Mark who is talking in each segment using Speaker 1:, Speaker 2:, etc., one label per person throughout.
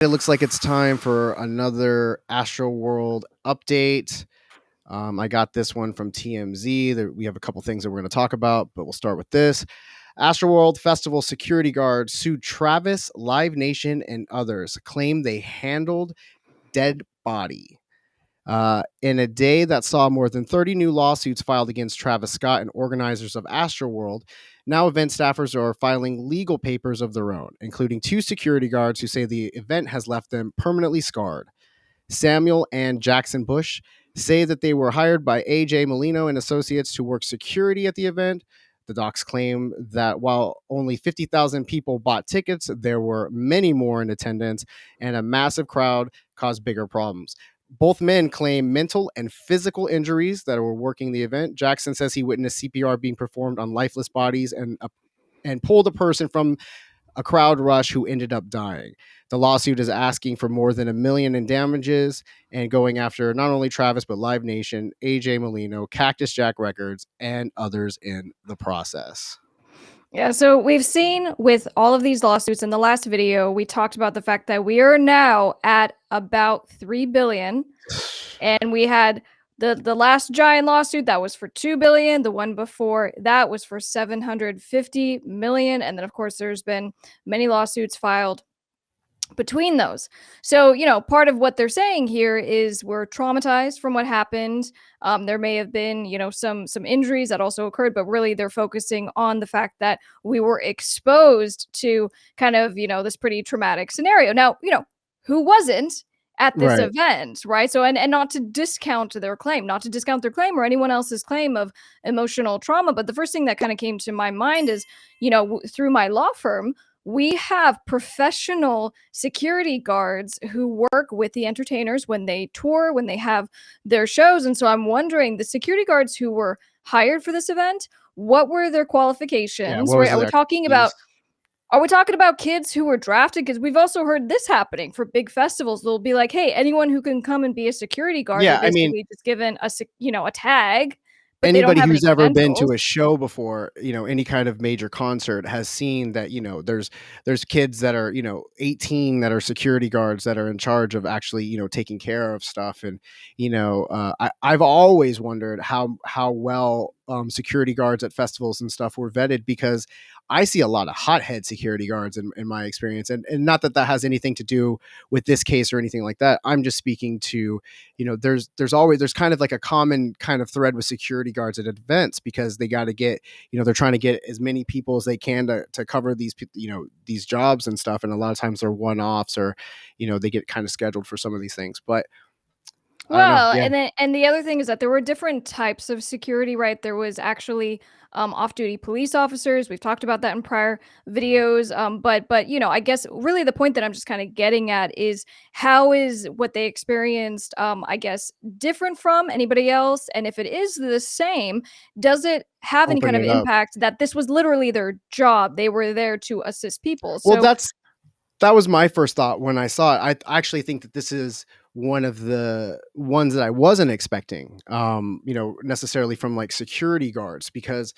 Speaker 1: It looks like it's time for another Astroworld update. I got this one from TMZ. We have a couple things that we're going to talk about, but we'll start with this. Astroworld Festival security guards sued Travis, Live Nation, and others, claim they handled dead body. In a day that saw more than 30 new lawsuits filed against Travis Scott and organizers of Astroworld, now event staffers are filing legal papers of their own, including 2 security guards who say the event has left them permanently scarred. Samuel and Jackson Bush say that they were hired by AJ Molino and Associates to work security at the event. The docs claim that while only 50,000 people bought tickets, there were many more in attendance, and a massive crowd caused bigger problems. Both men claim mental and physical injuries that were working the event. Jackson says he witnessed CPR being performed on lifeless bodies and pulled a person from a crowd rush who ended up dying. The lawsuit is asking for more than $1 million in damages and going after not only Travis, but Live Nation, AJ Molino, Cactus Jack Records, and others in the process.
Speaker 2: Yeah, so we've seen with all of these lawsuits in the last video, we talked about the fact that we are now at about 3 billion. And we had the last giant lawsuit that was for 2 billion. The one before that was for 750 million. And then, of course, there's been many lawsuits filed between those. So, part of what they're saying here is we're traumatized from what happened. There may have been, some injuries that also occurred, but really they're focusing on the fact that we were exposed to kind of, this pretty traumatic scenario. Now, who wasn't at this event, right? So, and not to discount their claim, or anyone else's claim of emotional trauma. But the first thing that kind of came to my mind is, through my law firm, we have professional security guards who work with the entertainers when they tour, when they have their shows. And so I'm wondering, the security guards who were hired for this event, what were their qualifications? Right? Are we talking about kids who were drafted? Because we've also heard this happening for big festivals. They'll be like, hey, anyone who can come and be a security guard, they're basically just given a tag.
Speaker 1: Anybody who's ever been to a show before, any kind of major concert has seen that, there's kids that are, 18 that are security guards that are in charge of actually, taking care of stuff. And, I've always wondered how well security guards at festivals and stuff were vetted, because I see a lot of hothead security guards in my experience. And not that has anything to do with this case or anything like that. I'm just speaking to, there's kind of like a common kind of thread with security guards at events, because they got to get, they're trying to get as many people as they can to cover these, these jobs and stuff. And a lot of times they're one-offs, or, they get kind of scheduled for some of these things. But
Speaker 2: well, and the other thing is that there were different types of security, right? There was actually off-duty police officers. We've talked about that in prior videos. But I guess really the point that I'm just kind of getting at is, how is what they experienced, I guess, different from anybody else? And if it is the same, does it have any kind of impact that this was literally their job? They were there to assist people.
Speaker 1: Well, that was my first thought when I saw it. I actually think that this is one of the ones that I wasn't expecting, necessarily from like security guards, because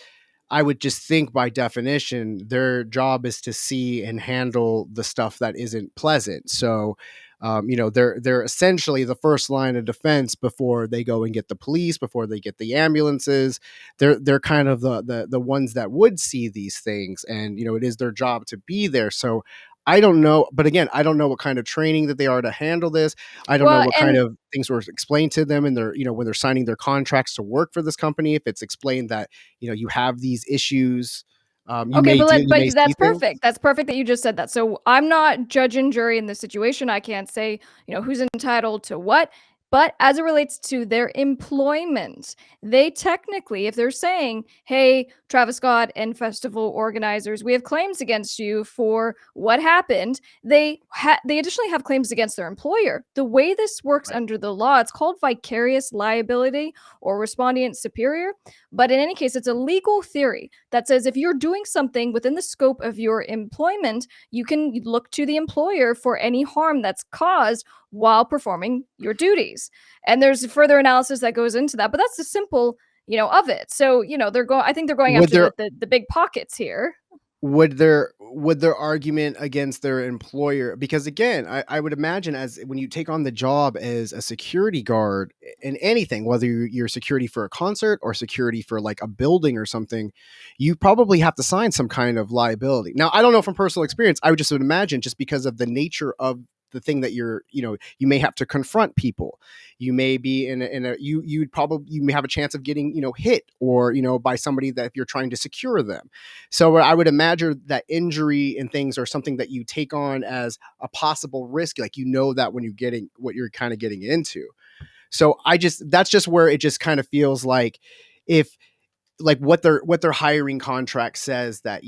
Speaker 1: I would just think by definition, their job is to see and handle the stuff that isn't pleasant. So, they're essentially the first line of defense before they go and get the police, before they get the ambulances. They're kind of the ones that would see these things, and it is their job to be there. So I don't know, but again, I don't know what kind of training that they are to handle this. I don't know what kind of things were explained to them, and they're, when they're signing their contracts to work for this company, if it's explained that, you have these issues.
Speaker 2: But that's perfect. That's perfect that you just said that. So I'm not judge and jury in this situation. I can't say, who's entitled to what. But as it relates to their employment, they technically, if they're saying, hey, Travis Scott and festival organizers, we have claims against you for what happened, they additionally have claims against their employer. The way this works under the law, it's called vicarious liability or respondeat superior. But in any case, it's a legal theory that says if you're doing something within the scope of your employment, you can look to the employer for any harm that's caused while performing your duties. And there's further analysis that goes into that, but that's the simple, of it. So, I think they're going after the big pockets here.
Speaker 1: would their argument against their employer, because again, I would imagine, as when you take on the job as a security guard in anything, whether you're security for a concert or security for like a building or something, you probably have to sign some kind of liability. Now, I don't know from personal experience, I would just would imagine, just because of the nature of the thing that you're, you may have to confront people. You may be you may have a chance of getting, hit, or, by somebody that if you're trying to secure them. So I would imagine that injury and things are something that you take on as a possible risk, like, that when you're getting what you're kind of getting into. So that's just where it just kind of feels like, if like what their hiring contract says, that,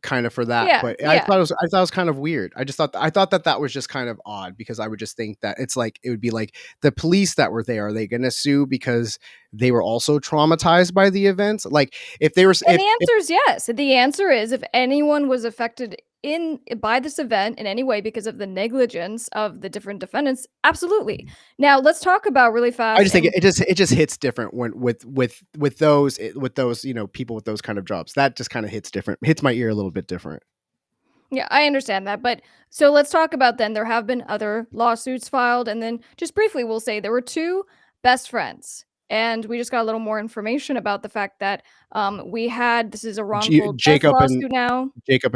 Speaker 1: kind of for that.
Speaker 2: Yeah,
Speaker 1: But
Speaker 2: yeah.
Speaker 1: I thought it was kind of weird. I thought that was just kind of odd, because I would just think that it's like, it would be like the police that were there, are they going to sue because they were also traumatized by the events? Like, if they were
Speaker 2: And the
Speaker 1: if
Speaker 2: answer is yes. The answer is, if anyone was affected by this event in any way because of the negligence of the different defendants, absolutely. Now let's talk about really
Speaker 1: I
Speaker 2: fast.
Speaker 1: just think
Speaker 2: And
Speaker 1: it just hits different when with those, people with those kind of jobs. That just kind of hits different, hits my ear a little bit different.
Speaker 2: yeah, I understand that. But so let's talk about, then there have been other lawsuits filed. And then just briefly, we'll say there were two best friends. And we just got a little more information about the fact that this is a wrongful death
Speaker 1: Jacob and
Speaker 2: lawsuit now.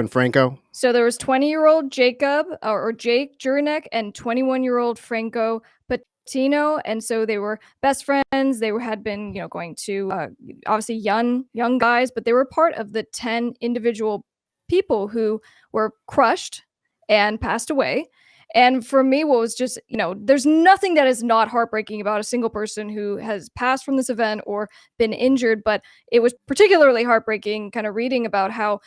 Speaker 1: Franco.
Speaker 2: So there was 20-year-old Jacob, or Jake Jurinek, and 21-year-old Franco Patino, and so they were best friends. They had been, going to obviously young guys, but they were part of the 10 individual people who were crushed and passed away. And for me, what was just, there's nothing that is not heartbreaking about a single person who has passed from this event or been injured, but it was particularly heartbreaking kind of reading about how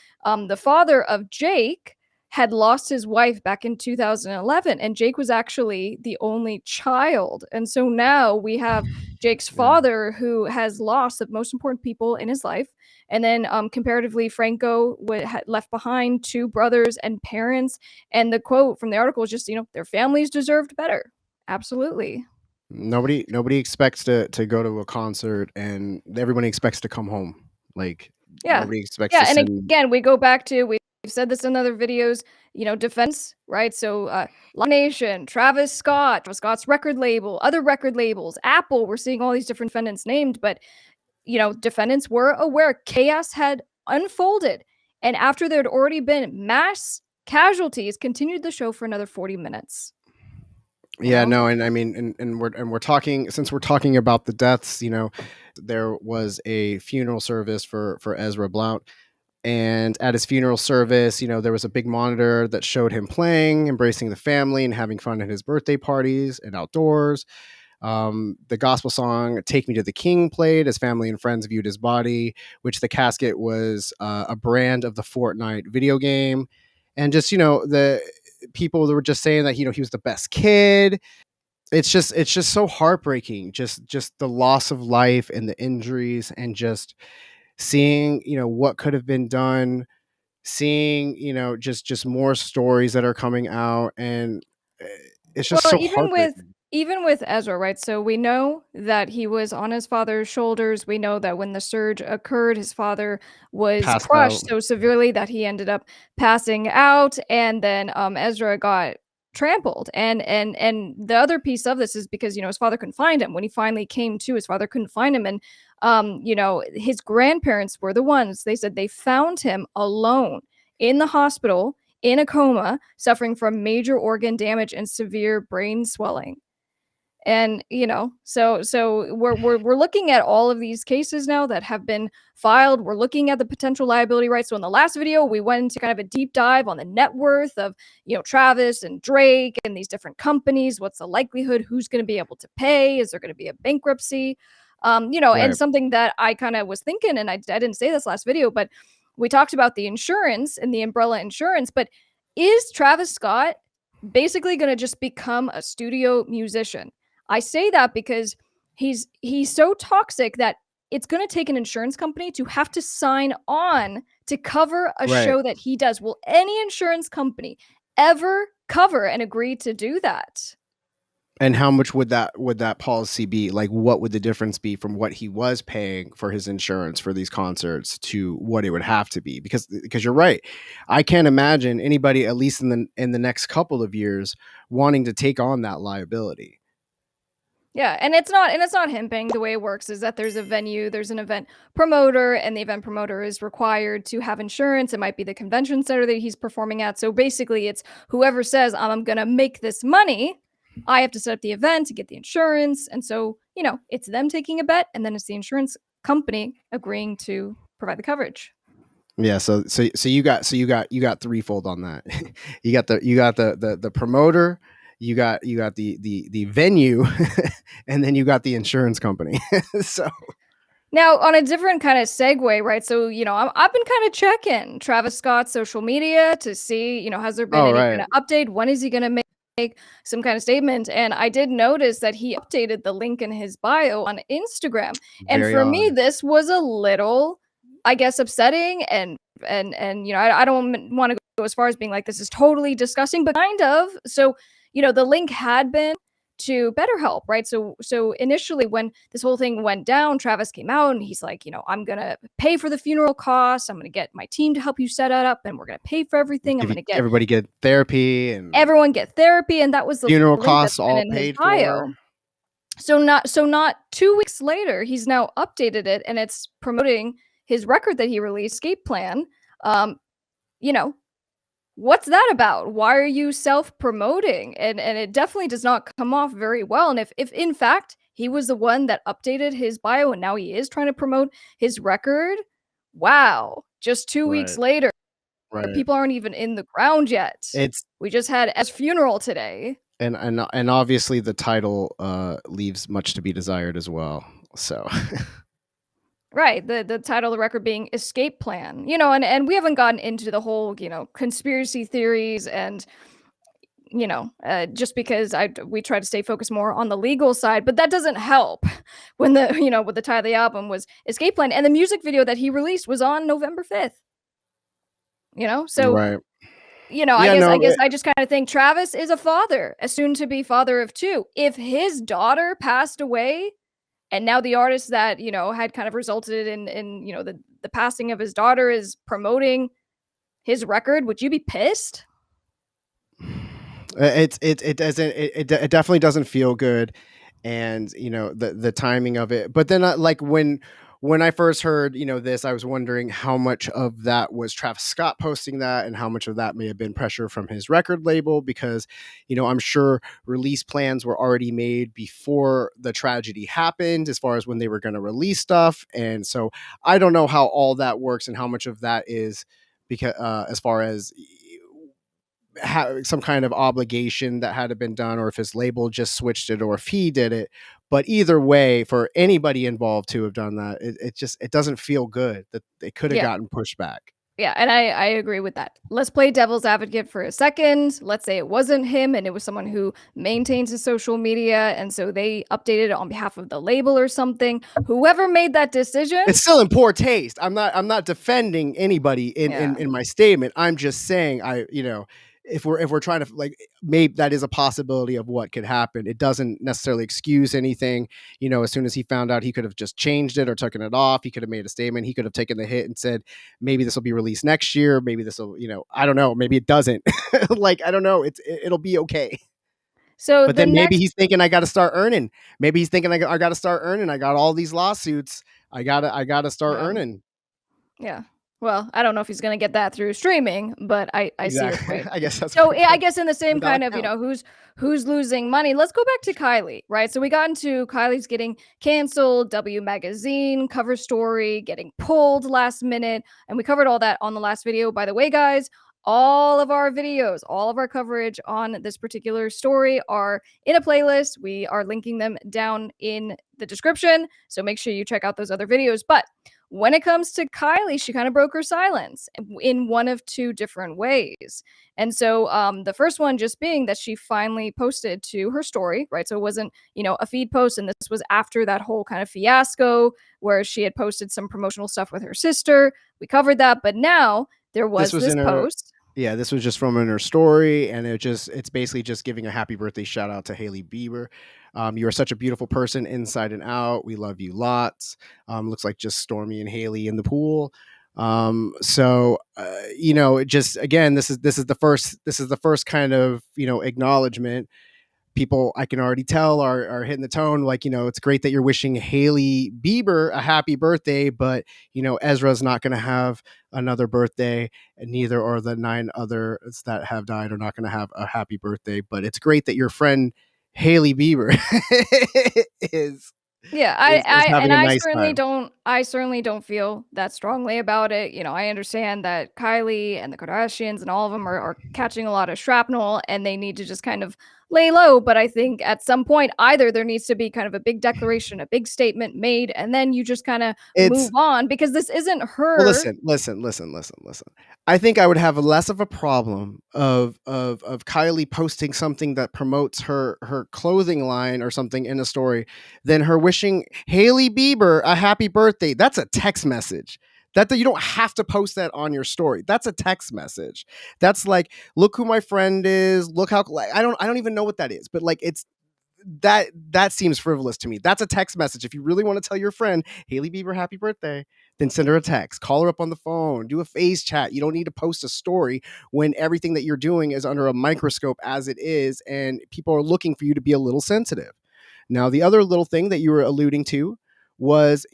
Speaker 2: the father of Jake had lost his wife back in 2011, and Jake was actually the only child. And so now we have Jake's
Speaker 1: Yeah.
Speaker 2: father, who has lost the most important people in his life. And then comparatively, Franco had left behind two brothers and parents. And the quote from the article is just, their families deserved better. Absolutely.
Speaker 1: Nobody expects to go to a concert, and everybody expects to come home. Like,
Speaker 2: Yeah.
Speaker 1: nobody expects to
Speaker 2: Yeah, and
Speaker 1: send.
Speaker 2: again, we go back to, we've said this in other videos, defense, right? So, Live Nation, Travis Scott's record label, other record labels, Apple, we're seeing all these different defendants named, but, defendants were aware chaos had unfolded, and after there had already been mass casualties, continued the show for another 40 minutes, you
Speaker 1: Yeah,
Speaker 2: know?
Speaker 1: no, and I mean, and we're talking, since we're talking about the deaths, there was a funeral service for Ezra Blount. And at his funeral service, there was a big monitor that showed him playing, embracing the family, and having fun at his birthday parties and outdoors. The gospel song "Take Me to the King" played as family and friends viewed his body, which the casket was a brand of the Fortnite video game. And just, the people that were just saying that, he was the best kid. It's just so heartbreaking, just the loss of life and the injuries, and just seeing, what could have been done, seeing, just more stories that are coming out, and eh, it's just
Speaker 2: Well,
Speaker 1: so heartbreaking.
Speaker 2: even with Ezra, right? So we know that he was on his father's shoulders. We know that when the surge occurred, his father was
Speaker 1: Passed out.
Speaker 2: crushed so severely that he ended up passing out, and then Ezra got trampled. And the other piece of this is because, his father couldn't find him. When he finally came to, his father couldn't find him, and his grandparents were the ones. They said they found him alone in the hospital, in a coma, suffering from major organ damage and severe brain swelling. And so we're looking at all of these cases now that have been filed. We're looking at the potential liability, right? So in the last video, we went into kind of a deep dive on the net worth of, Travis and Drake and these different companies. What's the likelihood? Who's going to be able to pay? Is there going to be a bankruptcy? And
Speaker 1: Right.
Speaker 2: something that I kind of was thinking, and I didn't say this last video, but we talked about the insurance and the umbrella insurance. But is Travis Scott basically going to just become a studio musician? I say that because he's so toxic that it's going to take an insurance company to have to sign on to cover a
Speaker 1: Right.
Speaker 2: show that he does. Will any insurance company ever cover and agree to do that?
Speaker 1: And how much would that policy be? Like, what would the difference be from what he was paying for his insurance for these concerts to what it would have to be? Because you're right, I can't imagine anybody, at least in the next couple of years, wanting to take on that liability.
Speaker 2: Yeah, and it's not him paying. The way it works is that there's a venue, there's an event promoter, and the event promoter is required to have insurance. It might be the convention center that he's performing at. So basically, it's whoever says, I'm going to make this money, I have to set up the event to get the insurance. And so, it's them taking a bet, and then it's the insurance company agreeing to provide the coverage.
Speaker 1: Yeah, so you got threefold on that. you got the promoter, you got the venue, and then you got the insurance company. So
Speaker 2: now, on a different kind of segue, right? So, I've been kind of checking Travis Scott's social media to see, has there been any kind of update? When is he going to make some kind of statement? And I did notice that he updated the link in his bio on Instagram. And
Speaker 1: Very
Speaker 2: for
Speaker 1: odd.
Speaker 2: me, this was a little, I guess, upsetting. And I don't want to go as far as being like, this is totally disgusting, but kind of. So, the link had been to BetterHelp, right? So initially when this whole thing went down, Travis came out and he's like, I'm going to pay for the funeral costs. I'm going to get my team to help you set it up and we're going to pay for everything. I'm going to get
Speaker 1: everybody get therapy and
Speaker 2: everyone get therapy. And that was the
Speaker 1: funeral costs all paid for.
Speaker 2: So not 2 weeks later, he's now updated it and it's promoting his record that he released, Escape Plan. What's that about? Why are you self-promoting? And it definitely does not come off very well. And if in fact he was the one that updated his bio and now he is trying to promote his record, wow, just 2 weeks later, people aren't even in the ground yet. We just had Ezra's funeral today.
Speaker 1: And obviously the title leaves much to be desired as well. So
Speaker 2: right, the title of the record being Escape Plan, and we haven't gotten into the whole, conspiracy theories and, just because we try to stay focused more on the legal side, but that doesn't help when with the title of the album was Escape Plan and the music video that he released was on November 5th. So,
Speaker 1: right.
Speaker 2: I guess I just kind of think Travis is a father, a soon-to-be father of two. If his daughter passed away, and now the artist that, had kind of resulted in the passing of his daughter is promoting his record, would you be pissed?
Speaker 1: It definitely doesn't feel good, and the timing of it. But then like when I first heard this, I was wondering how much of that was Travis Scott posting that and how much of that may have been pressure from his record label, because I'm sure release plans were already made before the tragedy happened as far as when they were going to release stuff. And so I don't know how all that works and how much of that is because as far as some kind of obligation that had been done, or if his label just switched it, or if he did it. But either way, for anybody involved to have done that, it doesn't feel good that they could have gotten pushed back.
Speaker 2: Yeah, and I agree with that. Let's play devil's advocate for a second. Let's say it wasn't him and it was someone who maintains his social media, and so they updated it on behalf of the label or something. Whoever made that decision,
Speaker 1: it's still in poor taste. I'm not defending anybody in my statement. I'm just saying if we're trying to, like, maybe that is a possibility of what could happen. It doesn't necessarily excuse anything. As soon as he found out, he could have just changed it or taken it off. He could have made a statement. He could have taken the hit and said, maybe this will be released next year. Maybe this will, I don't know. Maybe it doesn't. Like, I don't know. It'll be okay.
Speaker 2: So,
Speaker 1: but then maybe he's thinking, I got to start earning. Maybe he's thinking, I got to start earning. I got all these lawsuits. I gotta start earning.
Speaker 2: Yeah. Well, I don't know if he's going to get that through streaming, but I
Speaker 1: exactly.
Speaker 2: see your point.
Speaker 1: I guess that's
Speaker 2: so. Yeah, I guess in the same kind of, who's losing money. Let's go back to Kylie, right? So we got into Kylie's getting canceled, W Magazine cover story getting pulled last minute, and we covered all that on the last video. By the way, guys, all of our videos, all of our coverage on this particular story are in a playlist. We are linking them down in the description, so make sure you check out those other videos. But when it comes to Kylie, she kind of broke her silence in one of two different ways. And so the first one just being that she finally posted to her story, right? So it wasn't, a feed post. And this was after that whole kind of fiasco where she had posted some promotional stuff with her sister. We covered that. But now there was this post.
Speaker 1: Yeah, this was just from in her story, and it's basically just giving a happy birthday shout out to Hailey Bieber. You are such a beautiful person inside and out. We love you lots. Looks like just Stormy and Haley in the pool. It just again, this is the first kind of acknowledgement. People I can already tell are hitting the tone. Like, it's great that you're wishing Hailey Bieber a happy birthday, but Ezra's not going to have another birthday, and neither are the 9 others that have died are not going to have a happy birthday. But it's great that your friend Hailey Bieber is
Speaker 2: Yeah,
Speaker 1: is
Speaker 2: and
Speaker 1: having a nice time.
Speaker 2: I certainly don't feel that strongly about it. I understand that Kylie and the Kardashians and all of them are catching a lot of shrapnel and they need to just kind of lay low. But I think at some point, either there needs to be kind of a big declaration, a big statement made, and then you just kind of move
Speaker 1: It's
Speaker 2: on because this isn't
Speaker 1: Well,
Speaker 2: her.
Speaker 1: listen. I think I would have less of a problem of Kylie posting something that promotes her clothing line or something in a story than her wishing Hailey Bieber a happy birthday. That's a text message. That you don't have to post that on your story. That's a text message. That's like, look who my friend is. Look how, like, I don't even know what that is, but like that seems frivolous to me. That's a text message. If you really want to tell your friend Hailey Bieber happy birthday, then send her a text, call her up on the phone, do a face chat. You don't need to post a story when everything that you're doing is under a microscope as it is, and people are looking for you to be a little sensitive. Now, the other little thing that you were alluding to was,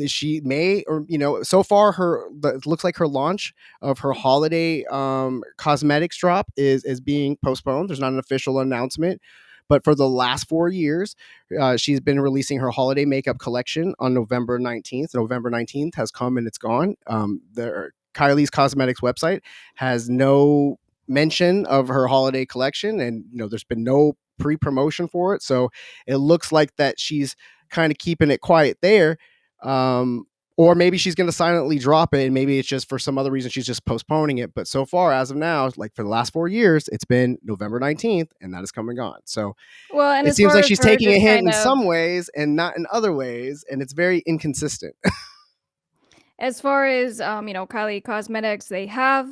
Speaker 1: she may, or so far it looks like her launch of her holiday cosmetics drop is being postponed. There's not an official announcement, but for the last 4 years, she's been releasing her holiday makeup collection on November 19th. November 19th has come and it's gone. Kylie's Cosmetics website has no mention of her holiday collection, and there's been no pre-promotion for it. So it looks like that she's kind of keeping it quiet there. Or maybe she's going to silently drop it, and maybe it's just for some other reason she's just postponing it. But so far, as of now, like for the last 4 years, it's been November 19th, and that is coming on. So
Speaker 2: Well, and
Speaker 1: it
Speaker 2: as
Speaker 1: seems
Speaker 2: far
Speaker 1: like
Speaker 2: as
Speaker 1: she's
Speaker 2: her
Speaker 1: taking a
Speaker 2: just
Speaker 1: hint
Speaker 2: kind
Speaker 1: in
Speaker 2: of
Speaker 1: some ways and not in other ways, and it's very inconsistent.
Speaker 2: as far as Kylie Cosmetics, they have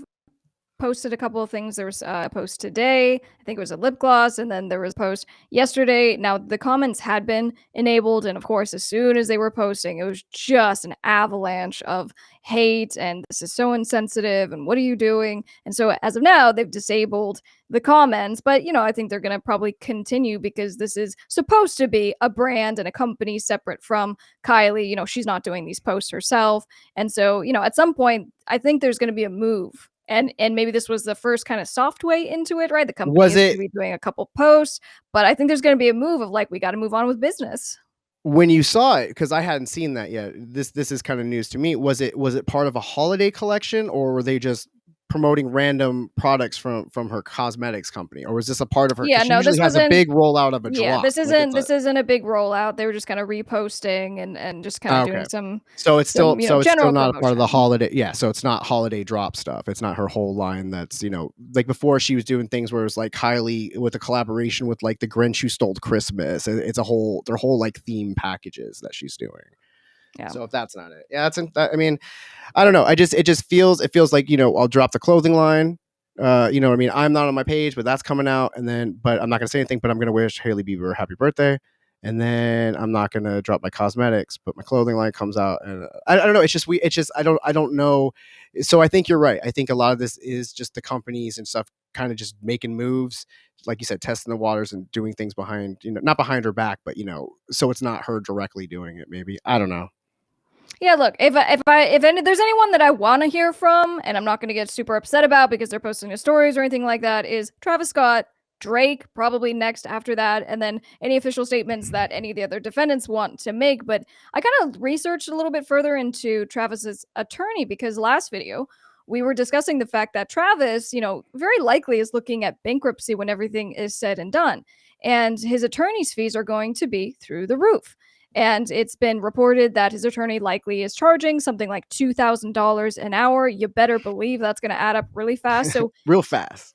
Speaker 2: posted a couple of things. There was a post today. I think it was a lip gloss, and then there was a post yesterday. Now the comments had been enabled, and of course, as soon as they were posting, it was just an avalanche of hate and this is so insensitive and what are you doing? And so as of now, they've disabled the comments, but I think they're going to probably continue because this is supposed to be a brand and a company separate from Kylie. She's not doing these posts herself. And so, at some point, I think there's going to be a move, and maybe this was the first kind of soft way into it, right? The company
Speaker 1: Was
Speaker 2: is going
Speaker 1: it
Speaker 2: to be doing a couple posts, but I think there's going to be a move of like, we got to move on with business.
Speaker 1: when you saw it? Because I hadn't seen that yet. This is kind of news to me. Was it part of a holiday collection, or were they just promoting random products from her cosmetics company, or was this a part of her? Because
Speaker 2: Yeah,
Speaker 1: she
Speaker 2: no,
Speaker 1: usually
Speaker 2: this
Speaker 1: has a
Speaker 2: wasn't.
Speaker 1: big rollout of a
Speaker 2: Yeah,
Speaker 1: drop. Like it's a
Speaker 2: this isn't a big rollout. They were just kind of reposting and just kind of
Speaker 1: Okay.
Speaker 2: doing some
Speaker 1: So it's still
Speaker 2: general
Speaker 1: not a part of the
Speaker 2: promotion.
Speaker 1: holiday. Yeah, so it's not holiday drop stuff. It's not her whole line that's, like before she was doing things where it was like Kylie with a collaboration with like the Grinch Who Stole Christmas. It's their whole like theme packages that she's doing.
Speaker 2: Yeah.
Speaker 1: So if that's not it. Yeah, I mean, I don't know. It feels like, I'll drop the clothing line. What I mean? I'm not on my page, but that's coming out. And then, but I'm not going to say anything, but I'm going to wish Hailey Bieber a happy birthday. And then I'm not going to drop my cosmetics, but my clothing line comes out. And I don't know. I don't know. So I think you're right. I think a lot of this is just the companies and stuff kind of just making moves, like you said, testing the waters and doing things behind, not behind her back, but, so it's not her directly doing it. Maybe. I don't know.
Speaker 2: Yeah, look, if there's anyone that I want to hear from, and I'm not going to get super upset about because they're posting their stories or anything like that, is Travis Scott, Drake, probably next after that, and then any official statements that any of the other defendants want to make. But I kind of researched a little bit further into Travis's attorney because last video we were discussing the fact that Travis, very likely is looking at bankruptcy when everything is said and done, and his attorney's fees are going to be through the roof. And it's been reported that his attorney likely is charging something like $2,000 an hour. You better believe that's going to add up really fast. So
Speaker 1: Real fast.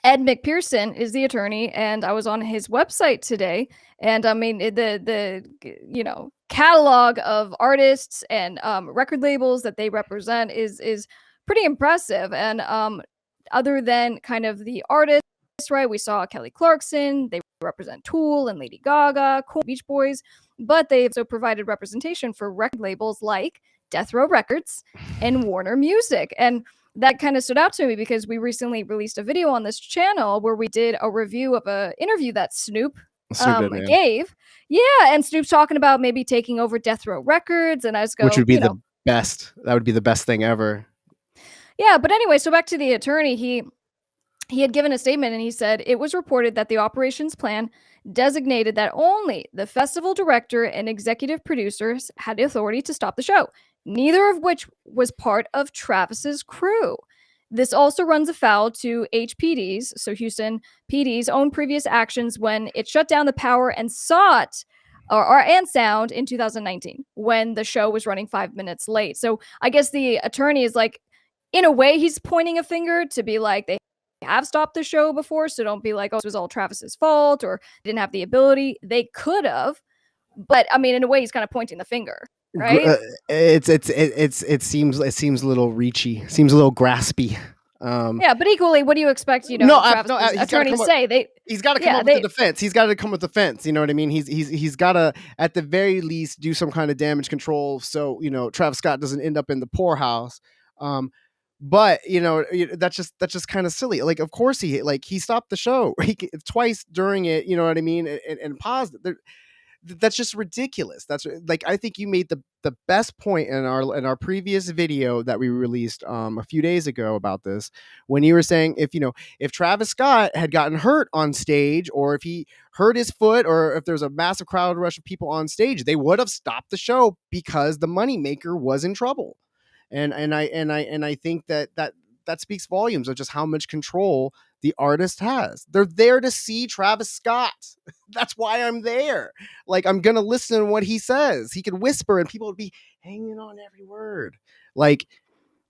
Speaker 2: Ed McPherson is the attorney, and I was on his website today, and I mean the catalog of artists and record labels that they represent is pretty impressive. And other than kind of the artists, right? We saw Kelly Clarkson, they represent Tool and Lady Gaga, Beach Boys, but they also provided representation for record labels like Death Row Records and Warner Music. And that kind of stood out to me because we recently released a video on this channel where we did a review of an interview that Snoop gave. Yeah, and Snoop's talking about maybe taking over Death Row Records, and I just go,
Speaker 1: which would be the best. That would be the best thing ever.
Speaker 2: Yeah, but anyway, so back to the attorney, he had given a statement and he said it was reported that the operations plan designated that only the festival director and executive producers had the authority to stop the show, neither of which was part of Travis's crew. This also runs afoul to HPD's, so Houston PD's own previous actions when it shut down the power and sought and sound in 2019 when the show was running 5 minutes late. So I guess the attorney is like, in a way, he's pointing a finger to be like, they have stopped the show before, so don't be like, oh, it was all Travis's fault or didn't have the ability. They could have, but I mean, in a way, he's kind of pointing the finger, right?
Speaker 1: It seems a little reachy, seems a little graspy.
Speaker 2: Yeah, but equally, what do you expect? Travis's attorneys say
Speaker 1: he's got to come up with the defense. He's got to come with defense. You know what I mean? He's got to at the very least do some kind of damage control, so Travis Scott doesn't end up in the poorhouse. But that's just kind of silly. Like, of course he stopped the show twice during it. You know what I mean? And paused it. That's just ridiculous. That's like, I think you made the best point in our previous video that we released a few days ago about this, when you were saying if Travis Scott had gotten hurt on stage, or if he hurt his foot, or if there's a massive crowd rush of people on stage, they would have stopped the show because the moneymaker was in trouble. And I think that speaks volumes of just how much control the artist has. They're there to see Travis Scott. That's why I'm there. Like, I'm gonna listen to what he says. He could whisper and people would be hanging on every word. Like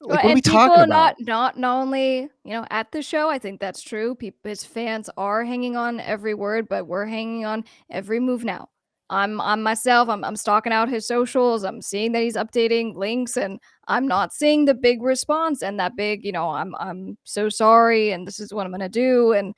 Speaker 1: what are we talking about?
Speaker 2: Not only at the show. I think that's true. His fans are hanging on every word, but we're hanging on every move now. I'm myself. I'm stalking out his socials. I'm seeing that he's updating links, and I'm not seeing the big response and that big, I'm so sorry, and this is what I'm gonna do, and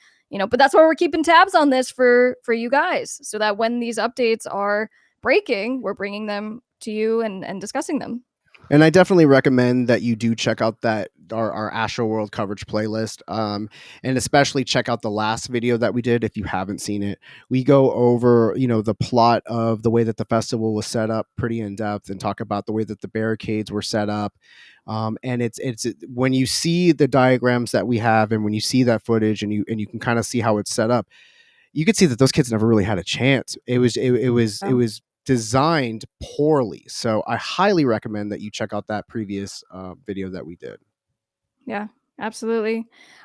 Speaker 2: but that's why we're keeping tabs on this for you guys, so that when these updates are breaking, we're bringing them to you and discussing them.
Speaker 1: And I definitely recommend that you do check out our Astroworld coverage playlist, and especially check out the last video that we did if you haven't seen it. We go over the plot of the way that the festival was set up pretty in depth, and talk about the way that the barricades were set up. And it's when you see the diagrams that we have, and when you see that footage, and you can kind of see how it's set up, you could see that those kids never really had a chance. It was designed poorly. So I highly recommend that you check out that previous video that we did.
Speaker 2: Yeah, absolutely.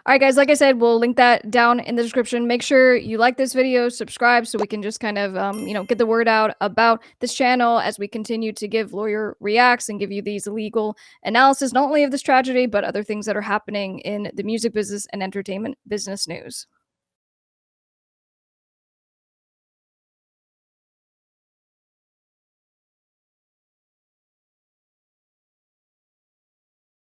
Speaker 2: All right, guys, like I said, we'll link that down in the description. Make sure you like this video, subscribe, so we can just kind of get the word out about this channel as we continue to give lawyer reacts and give you these legal analysis, not only of this tragedy, but other things that are happening in the music business and entertainment business news.